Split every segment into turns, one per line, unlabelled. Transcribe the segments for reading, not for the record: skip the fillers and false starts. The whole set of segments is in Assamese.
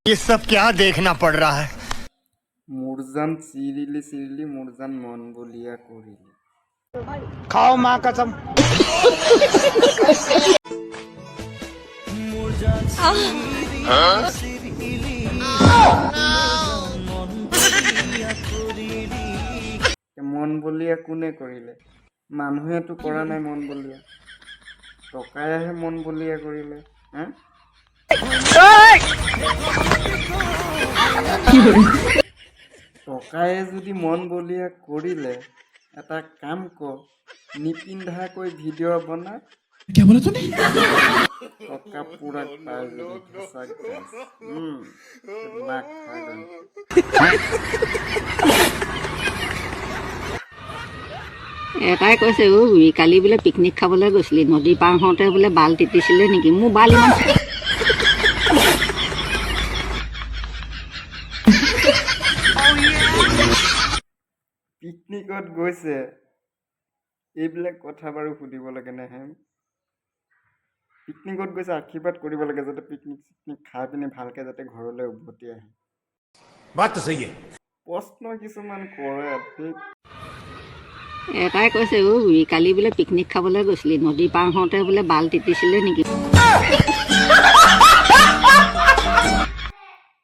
ये सब क्या देखना पड़ रहा है।
मुरजान सिरिली सिरिली मुरजान मन बलिया करिली
खाओ माँ कसम।
মন বলিয়া কোনে কৰিলে মানুহেতো কৰা নাই মন বলিয়া টকায়েহে মন বলিয়া কৰিলে হা টকায়ে যদি মন বলিয়া কৰিলে এটা কাম কৰ নিপিন্ধাকৈ ভিডিঅ' বনা
क्या बोला तूने?
টকা পুৰা পাই যদি সঁচাক মাক খাই গ'ল।
এটাই কৈছে কালি বোলে পিকনিক খাবলৈ গৈছিলি নদী পাৰ হওঁতে বোলে বাল তিতিছিলে নেকি মোৰ বাল ইমান
পিকনিকত গৈছে এইবিলাক কথা বাৰু সুধিব লাগে নে হে পিকনিকত গৈছে আশীৰ্বাদ কৰিব লাগে যাতে পিকনিক খাই পিনে ভালকে যাতে ঘৰলৈ উভতি আহে
बात तो सही है।
প্ৰশ্ন কিছুমান কৰে
এটাই কৈছে কালি বোলে পিকনিক খাবলৈ গৈছিলি নদী পাৰ হওঁতে বোলে বাল তিতিছিলে নেকি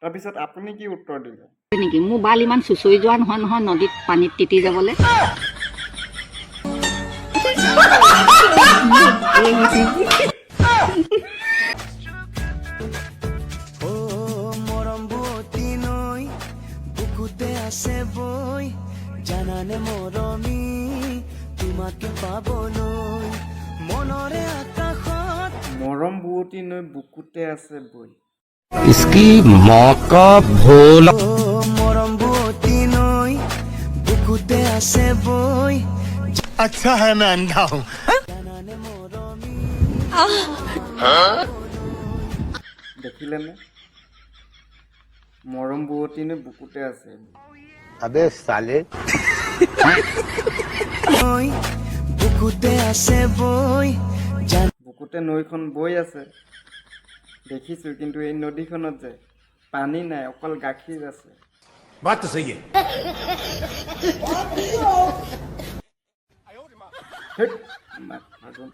তাৰপিছত আপুনি কি উত্তৰ দিলে
নেকি মোৰ বাল ইমান চুচৰি যোৱা নহয় নহয় নদীত পানীত তিতি যাবলৈ
জানানে মৰমী তোমাকে পাবলৈ মনৰে আকাশত
মৰম বুৱতী নৈ বুকুতে আছে বৈ
इसकी माँ का भोला।
মৰম বুৱতী নৈ বুকুতে আছে বৈ
अच्छा है मैं अंधा हूँ।
জানানে মৰমী
দেখিলে নে মৰম বুৱতী নৈ বুকুতে আছে
अबे साले।
নৈ বুকুতে আছে বৈ
বুকুতে নৈখন বৈ আছে দেখিছো কিন্তু এই নদীখনত যে পানী নাই অকল গাখীৰ আছে
बात तो सही है।
হেৎ, মাথা গৰম।